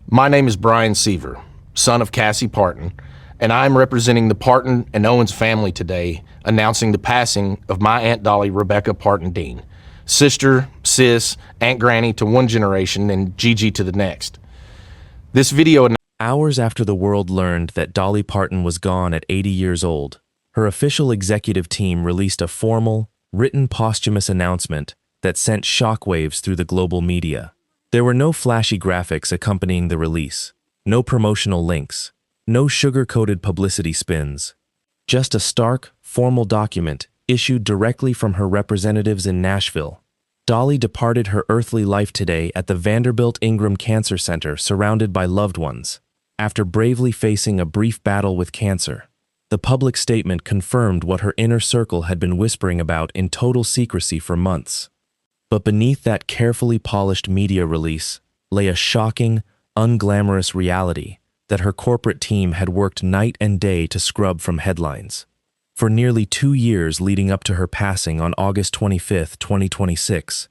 My name is Brian Seaver, son of Cassie Parton, and I am representing the Parton and Owens family today, announcing the passing of my Aunt Dolly Rebecca Parton Dean, sister, sis, Aunt Granny to one generation and Gigi to the next. This video. Hours after the world learned that Dolly Parton was gone at 80 years old, her official executive team released a formal, written posthumous announcement that sent shockwaves through the global media. There were no flashy graphics accompanying the release, no promotional links, no sugar-coated publicity spins. Just a stark, formal document issued directly from her representatives in Nashville. Dolly departed her earthly life today at the Vanderbilt Ingram Cancer Center surrounded by loved ones, after bravely facing a brief battle with cancer. The public statement confirmed what her inner circle had been whispering about in total secrecy for months. But beneath that carefully polished media release lay a shocking, unglamorous reality that her corporate team had worked night and day to scrub from headlines. For nearly 2 years leading up to her passing on August 25, 2026,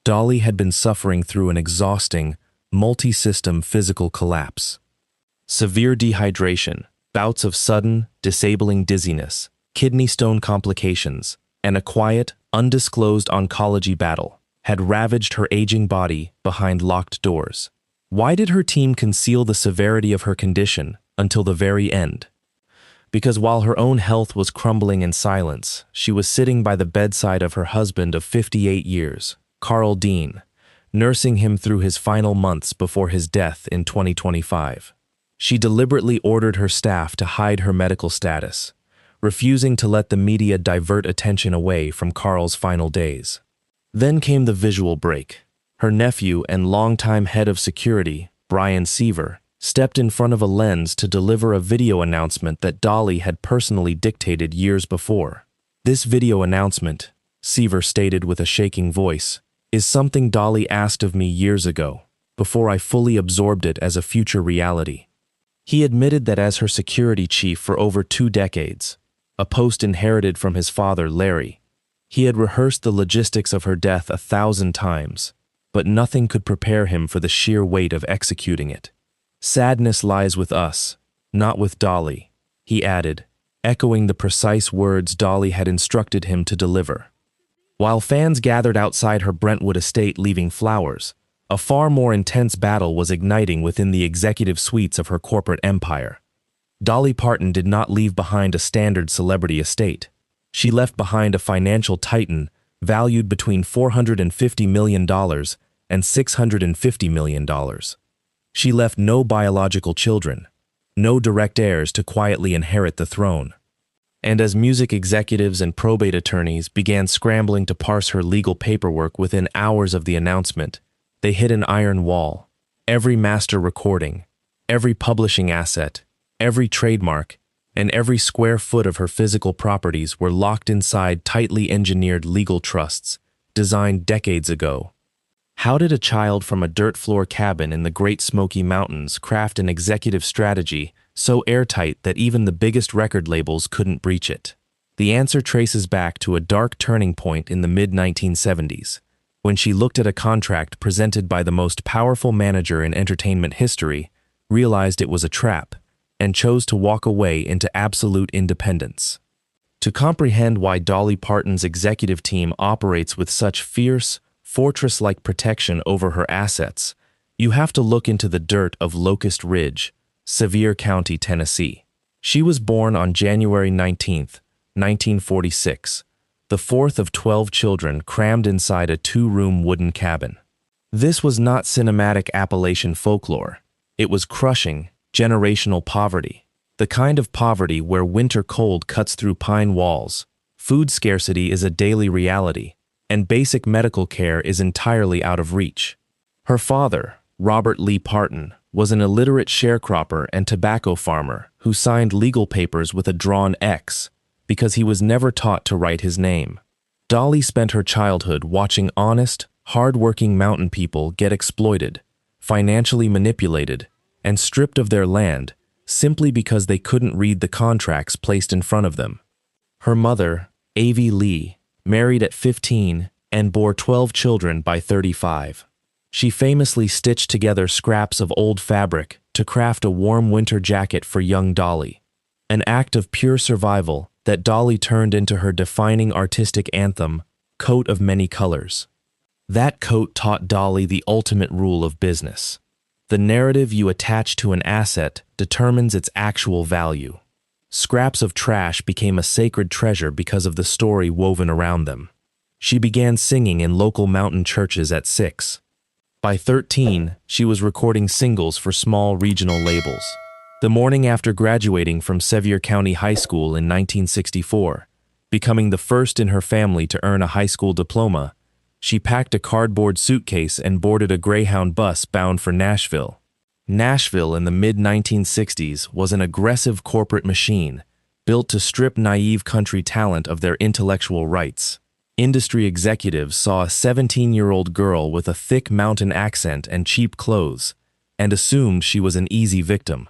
Dolly had been suffering through an exhausting, multi-system physical collapse. Severe dehydration, bouts of sudden, disabling dizziness, kidney stone complications, and a quiet, undisclosed oncology battle had ravaged her aging body behind locked doors. Why did her team conceal the severity of her condition until the very end? Because while her own health was crumbling in silence, she was sitting by the bedside of her husband of 58 years, Carl Dean, nursing him through his final months before his death in 2025. She deliberately ordered her staff to hide her medical status, refusing to let the media divert attention away from Carl's final days. Then came the visual break. Her nephew and longtime head of security, Brian Seaver, stepped in front of a lens to deliver a video announcement that Dolly had personally dictated years before. This video announcement, Seaver stated with a shaking voice, is something Dolly asked of me years ago, before I fully absorbed it as a future reality. He admitted that as her security chief for over 2 decades, a post inherited from his father, Larry, he had rehearsed the logistics of her death 1,000 times, but nothing could prepare him for the sheer weight of executing it. Sadness lies with us, not with Dolly, he added, echoing the precise words Dolly had instructed him to deliver. While fans gathered outside her Brentwood estate leaving flowers, a far more intense battle was igniting within the executive suites of her corporate empire. Dolly Parton did not leave behind a standard celebrity estate. She left behind a financial titan valued between $450 million and $650 million. She left no biological children, no direct heirs to quietly inherit the throne. And as music executives and probate attorneys began scrambling to parse her legal paperwork within hours of the announcement, they hit an iron wall. Every master recording, every publishing asset, every trademark, and every square foot of her physical properties were locked inside tightly engineered legal trusts, designed decades ago. How did a child from a dirt floor cabin in the Great Smoky Mountains craft an executive strategy so airtight that even the biggest record labels couldn't breach it? The answer traces back to a dark turning point in the mid-1970s, when she looked at a contract presented by the most powerful manager in entertainment history, realized it was a trap, and chose to walk away into absolute independence. To comprehend why Dolly Parton's executive team operates with such fierce, fortress-like protection over her assets, you have to look into the dirt of Locust Ridge, Sevier County, Tennessee. She was born on January 19, 1946, the fourth of 12 children crammed inside a 2-room wooden cabin. This was not cinematic Appalachian folklore. It was crushing, generational poverty, the kind of poverty where winter cold cuts through pine walls, food scarcity is a daily reality, and basic medical care is entirely out of reach. Her father, Robert Lee Parton, was an illiterate sharecropper and tobacco farmer who signed legal papers with a drawn X because he was never taught to write his name. Dolly spent her childhood watching honest, hard-working mountain people get exploited, financially manipulated, and stripped of their land simply because they couldn't read the contracts placed in front of them. Her mother, Avie Lee, married at 15 and bore 12 children by 35. She famously stitched together scraps of old fabric to craft a warm winter jacket for young Dolly, an act of pure survival that Dolly turned into her defining artistic anthem, Coat of Many Colors. That coat taught Dolly the ultimate rule of business. The narrative you attach to an asset determines its actual value. Scraps of trash became a sacred treasure because of the story woven around them. She began singing in local mountain churches at 6. By 13, she was recording singles for small regional labels. The morning after graduating from Sevier County High School in 1964, becoming the first in her family to earn a high school diploma, she packed a cardboard suitcase and boarded a Greyhound bus bound for Nashville. Nashville in the mid-1960s was an aggressive corporate machine built to strip naive country talent of their intellectual rights. Industry executives saw a 17-year-old girl with a thick mountain accent and cheap clothes and assumed she was an easy victim.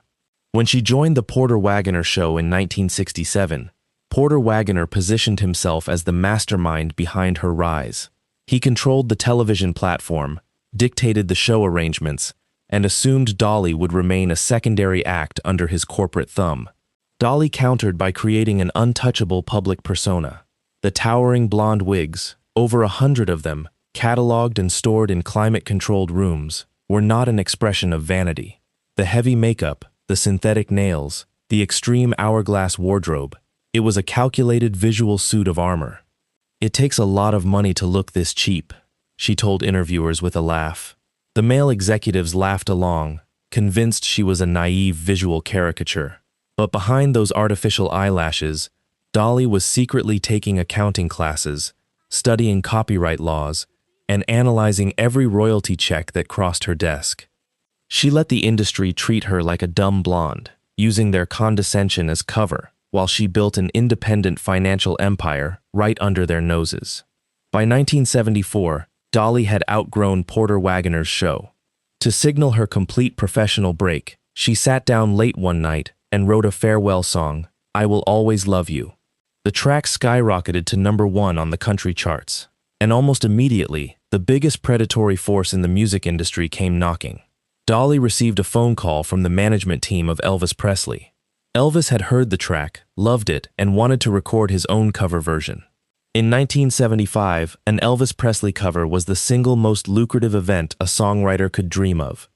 When she joined the Porter Wagoner Show in 1967, Porter Wagoner positioned himself as the mastermind behind her rise. He controlled the television platform, dictated the show arrangements, and assumed Dolly would remain a secondary act under his corporate thumb. Dolly countered by creating an untouchable public persona. The towering blonde wigs, over 100 of them, cataloged and stored in climate-controlled rooms, were not an expression of vanity. The heavy makeup, the synthetic nails, the extreme hourglass wardrobe, it was a calculated visual suit of armor. "It takes a lot of money to look this cheap," she told interviewers with a laugh. The male executives laughed along, convinced she was a naive visual caricature. But behind those artificial eyelashes, Dolly was secretly taking accounting classes, studying copyright laws, and analyzing every royalty check that crossed her desk. She let the industry treat her like a dumb blonde, using their condescension as cover, while she built an independent financial empire right under their noses. By 1974, Dolly had outgrown Porter Wagoner's show. To signal her complete professional break, she sat down late one night and wrote a farewell song, "I Will Always Love You." The track skyrocketed to #1 on the country charts, and almost immediately, the biggest predatory force in the music industry came knocking. Dolly received a phone call from the management team of Elvis Presley. Elvis had heard the track, loved it, and wanted to record his own cover version. In 1975, an Elvis Presley cover was the single most lucrative event a songwriter could dream of.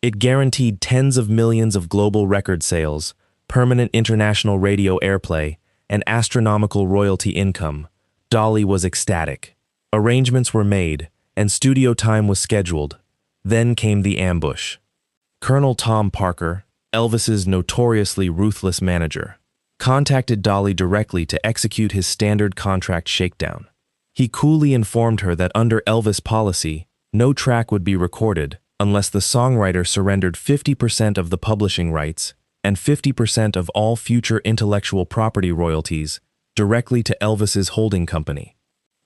It guaranteed tens of millions of global record sales, permanent international radio airplay, and astronomical royalty income. Dolly was ecstatic. Arrangements were made, and studio time was scheduled. Then came the ambush. Colonel Tom Parker, Elvis's notoriously ruthless manager, contacted Dolly directly to execute his standard contract shakedown. He coolly informed her that under Elvis policy, no track would be recorded unless the songwriter surrendered 50% of the publishing rights and 50% of all future intellectual property royalties directly to Elvis's holding company.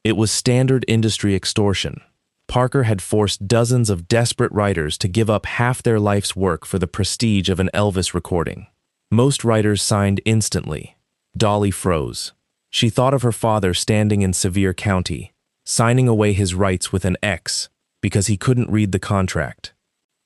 It was standard industry extortion. Parker had forced dozens of desperate writers to give up half their life's work for the prestige of an Elvis recording. Most writers signed instantly. Dolly froze. She thought of her father standing in Sevier County, signing away his rights with an X because he couldn't read the contract.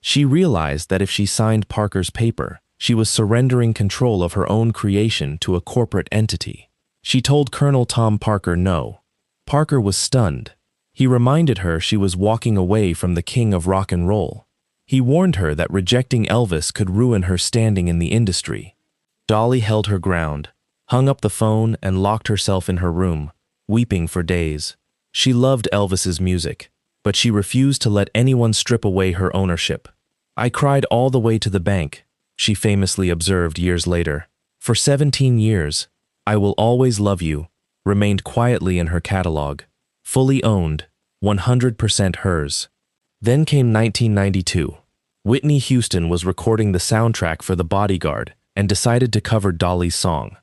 She realized that if she signed Parker's paper, she was surrendering control of her own creation to a corporate entity. She told Colonel Tom Parker no. Parker was stunned. He reminded her she was walking away from the king of rock and roll. He warned her that rejecting Elvis could ruin her standing in the industry. Dolly held her ground, hung up the phone, and locked herself in her room, weeping for days. She loved Elvis's music, but she refused to let anyone strip away her ownership. "I cried all the way to the bank," she famously observed years later. For 17 years, "I Will Always Love You" remained quietly in her catalog, fully owned, 100% hers. Then came 1992. Whitney Houston was recording the soundtrack for The Bodyguard and decided to cover Dolly's song.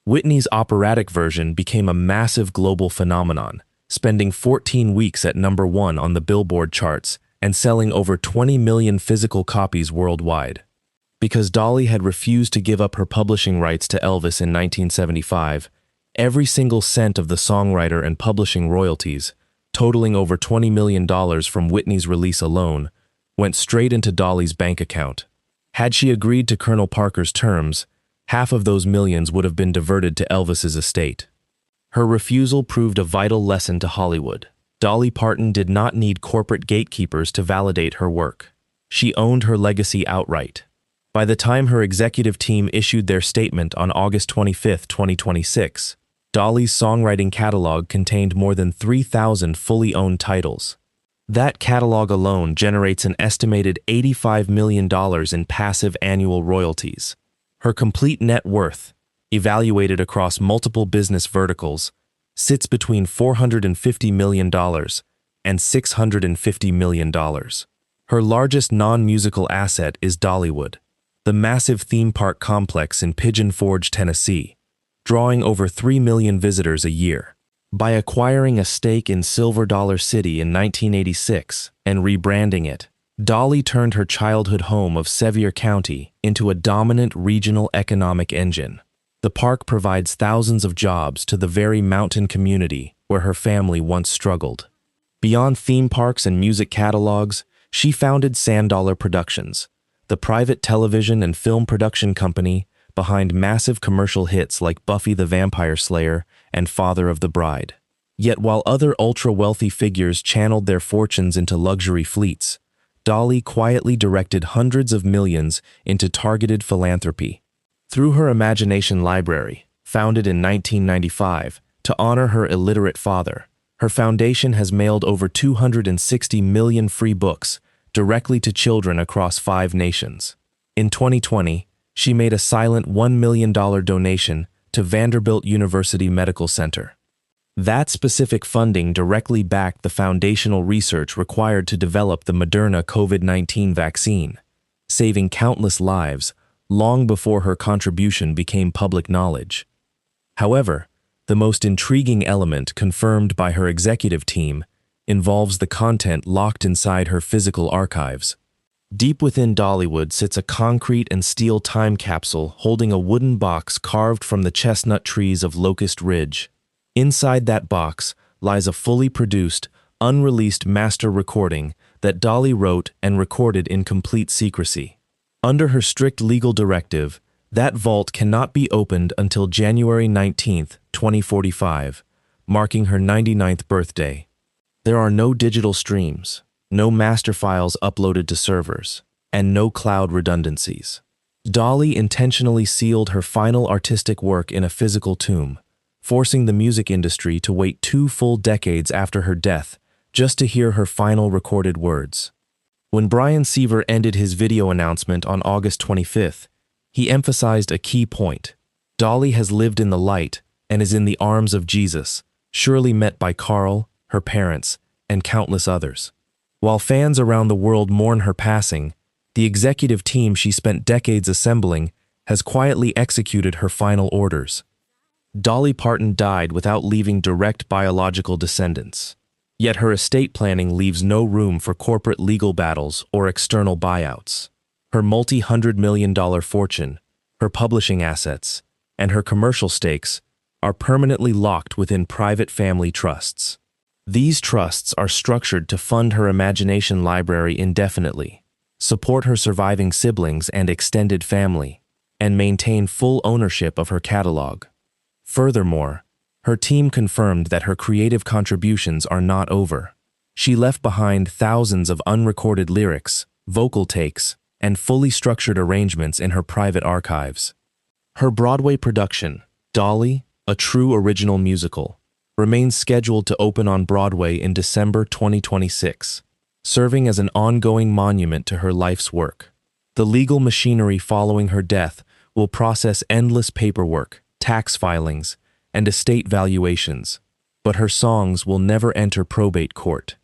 Whitney's operatic version became a massive global phenomenon, spending 14 weeks at #1 on the Billboard charts and selling over 20 million physical copies worldwide. Because Dolly had refused to give up her publishing rights to Elvis in 1975, every single cent of the songwriter and publishing royalties, totaling over $20 million from Whitney's release alone, went straight into Dolly's bank account. Had she agreed to Colonel Parker's terms, half of those millions would have been diverted to Elvis's estate. Her refusal proved a vital lesson to Hollywood. Dolly Parton did not need corporate gatekeepers to validate her work. She owned her legacy outright. By the time her executive team issued their statement on August 25, 2026, Dolly's songwriting catalog contained more than 3,000 fully owned titles. That catalog alone generates an estimated $85 million in passive annual royalties. Her complete net worth, evaluated across multiple business verticals, sits between $450 million and $650 million. Her largest non-musical asset is Dollywood, the massive theme park complex in Pigeon Forge, Tennessee, drawing over 3 million visitors a year. By acquiring a stake in Silver Dollar City in 1986 and rebranding it, Dolly turned her childhood home of Sevier County into a dominant regional economic engine. The park provides thousands of jobs to the very mountain community where her family once struggled. Beyond theme parks and music catalogs, she founded Sand Dollar Productions, the private television and film production company behind massive commercial hits like Buffy the Vampire Slayer and Father of the Bride. Yet while other ultra-wealthy figures channeled their fortunes into luxury fleets, Dolly quietly directed hundreds of millions into targeted philanthropy. Through her Imagination Library, founded in 1995 to honor her illiterate father, her foundation has mailed over 260 million free books directly to children across 5 nations. In 2020, she made a silent $1 million donation to Vanderbilt University Medical Center. That specific funding directly backed the foundational research required to develop the Moderna COVID-19 vaccine, saving countless lives long before her contribution became public knowledge. However, the most intriguing element confirmed by her executive team involves the content locked inside her physical archives. Deep within Dollywood sits a concrete and steel time capsule holding a wooden box carved from the chestnut trees of Locust Ridge. Inside that box lies a fully produced, unreleased master recording that Dolly wrote and recorded in complete secrecy. Under her strict legal directive, that vault cannot be opened until January 19, 2045, marking her 99th birthday. There are no digital streams, no master files uploaded to servers, and no cloud redundancies. Dolly intentionally sealed her final artistic work in a physical tomb, forcing the music industry to wait 2 full decades after her death just to hear her final recorded words. When Brian Seaver ended his video announcement on August 25th, he emphasized a key point. Dolly has lived in the light and is in the arms of Jesus, surely met by Carl, her parents, and countless others. While fans around the world mourn her passing, the executive team she spent decades assembling has quietly executed her final orders. Dolly Parton died without leaving direct biological descendants. Yet her estate planning leaves no room for corporate legal battles or external buyouts. Her multi-hundred-million-dollar fortune, her publishing assets, and her commercial stakes are permanently locked within private family trusts. These trusts are structured to fund her Imagination Library indefinitely, support her surviving siblings and extended family, and maintain full ownership of her catalog. Furthermore, her team confirmed that her creative contributions are not over. She left behind thousands of unrecorded lyrics, vocal takes, and fully structured arrangements in her private archives. Her Broadway production, Dolly, a true original musical, remains scheduled to open on Broadway in December 2026, serving as an ongoing monument to her life's work. The legal machinery following her death will process endless paperwork, tax filings, and estate valuations, but her songs will never enter probate court.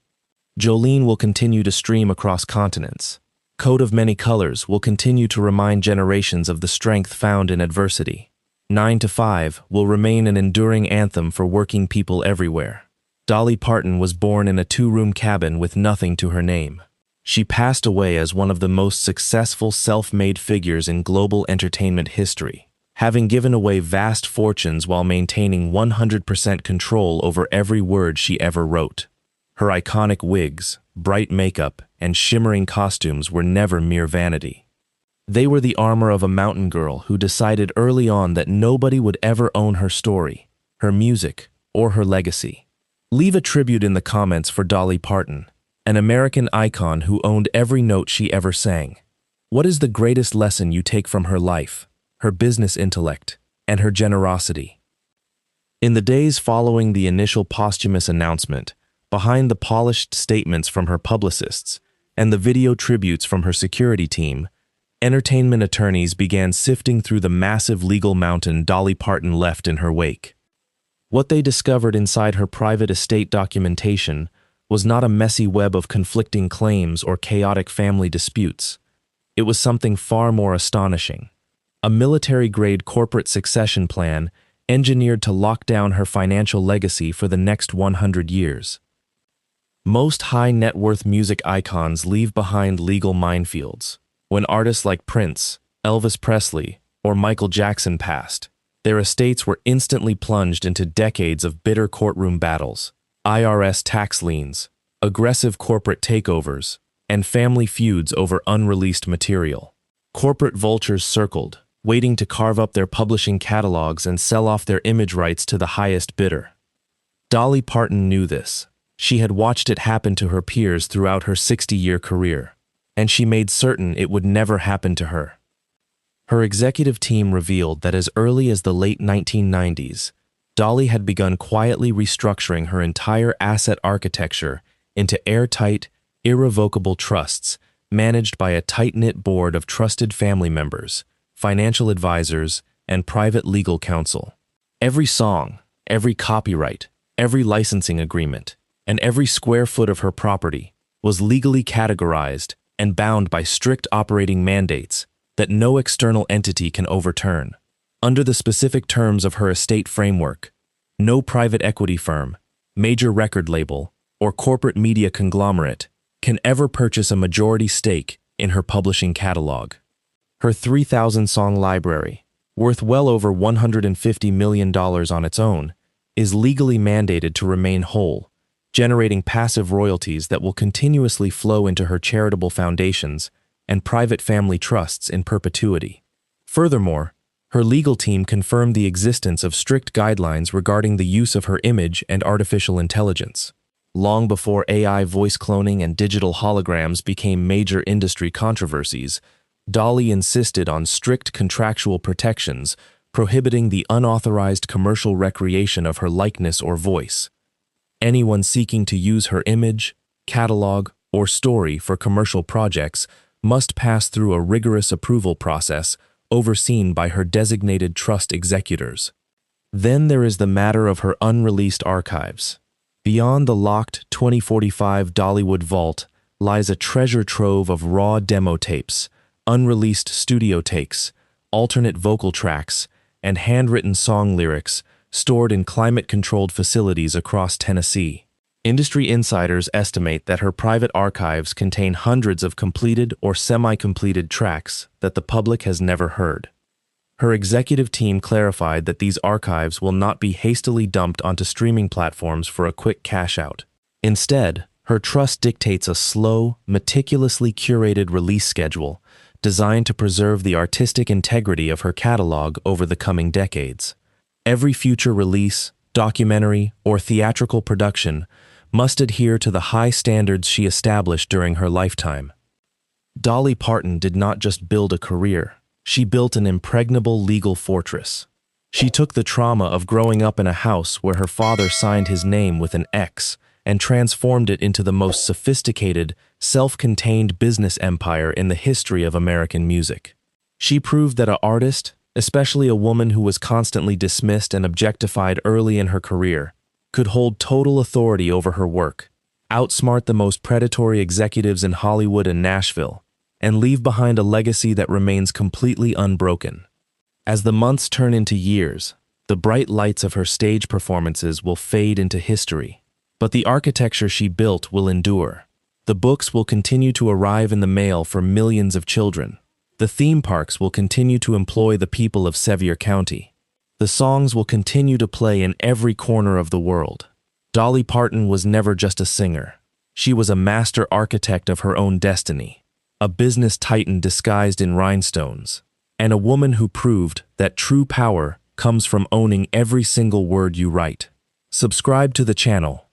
Jolene will continue to stream across continents. Coat of Many Colors will continue to remind generations of the strength found in adversity. 9 to 5 will remain an enduring anthem for working people everywhere. Dolly Parton was born in a 2-room cabin with nothing to her name. She passed away as one of the most successful self-made figures in global entertainment history, having given away vast fortunes while maintaining 100% control over every word she ever wrote. Her iconic wigs, bright makeup, and shimmering costumes were never mere vanity. They were the armor of a mountain girl who decided early on that nobody would ever own her story, her music, or her legacy. Leave a tribute in the comments for Dolly Parton, an American icon who owned every note she ever sang. What is the greatest lesson you take from her life, her business intellect, and her generosity? In the days following the initial posthumous announcement, behind the polished statements from her publicists and the video tributes from her security team, entertainment attorneys began sifting through the massive legal mountain Dolly Parton left in her wake. What they discovered inside her private estate documentation was not a messy web of conflicting claims or chaotic family disputes. It was something far more astonishing. A military-grade corporate succession plan engineered to lock down her financial legacy for the next 100 years. Most high-net-worth music icons leave behind legal minefields. When artists like Prince, Elvis Presley, or Michael Jackson passed, their estates were instantly plunged into decades of bitter courtroom battles, IRS tax liens, aggressive corporate takeovers, and family feuds over unreleased material. Corporate vultures circled, waiting to carve up their publishing catalogs and sell off their image rights to the highest bidder. Dolly Parton knew this. She had watched it happen to her peers throughout her 60-year career, and she made certain it would never happen to her. Her executive team revealed that as early as the late 1990s, Dolly had begun quietly restructuring her entire asset architecture into airtight, irrevocable trusts managed by a tight-knit board of trusted family members, financial advisors, and private legal counsel. Every song, every copyright, every licensing agreement, and every square foot of her property was legally categorized and bound by strict operating mandates that no external entity can overturn. Under the specific terms of her estate framework, no private equity firm, major record label, or corporate media conglomerate can ever purchase a majority stake in her publishing catalog. Her 3,000-song library, worth well over $150 million on its own, is legally mandated to remain whole, generating passive royalties that will continuously flow into her charitable foundations and private family trusts in perpetuity. Furthermore, her legal team confirmed the existence of strict guidelines regarding the use of her image and artificial intelligence. Long before AI voice cloning and digital holograms became major industry controversies, Dolly insisted on strict contractual protections prohibiting the unauthorized commercial recreation of her likeness or voice. Anyone seeking to use her image, catalog, or story for commercial projects must pass through a rigorous approval process overseen by her designated trust executors. Then there is the matter of her unreleased archives. Beyond the locked 2045 Dollywood vault lies a treasure trove of raw demo tapes, unreleased studio takes, alternate vocal tracks, and handwritten song lyrics stored in climate-controlled facilities across Tennessee. Industry insiders estimate that her private archives contain hundreds of completed or semi-completed tracks that the public has never heard. Her executive team clarified that these archives will not be hastily dumped onto streaming platforms for a quick cash-out. Instead, her trust dictates a slow, meticulously curated release schedule designed to preserve the artistic integrity of her catalog over the coming decades. Every future release, documentary, or theatrical production must adhere to the high standards she established during her lifetime. Dolly Parton did not just build a career, she built an impregnable legal fortress. She took the trauma of growing up in a house where her father signed his name with an X and transformed it into the most sophisticated, self-contained business empire in the history of American music. She proved that an artist, especially a woman who was constantly dismissed and objectified early in her career, could hold total authority over her work, outsmart the most predatory executives in Hollywood and Nashville, and leave behind a legacy that remains completely unbroken. As the months turn into years, the bright lights of her stage performances will fade into history, but the architecture she built will endure. The books will continue to arrive in the mail for millions of children. The theme parks will continue to employ the people of Sevier County. The songs will continue to play in every corner of the world. Dolly Parton was never just a singer. She was a master architect of her own destiny, a business titan disguised in rhinestones, and a woman who proved that true power comes from owning every single word you write. Subscribe to the channel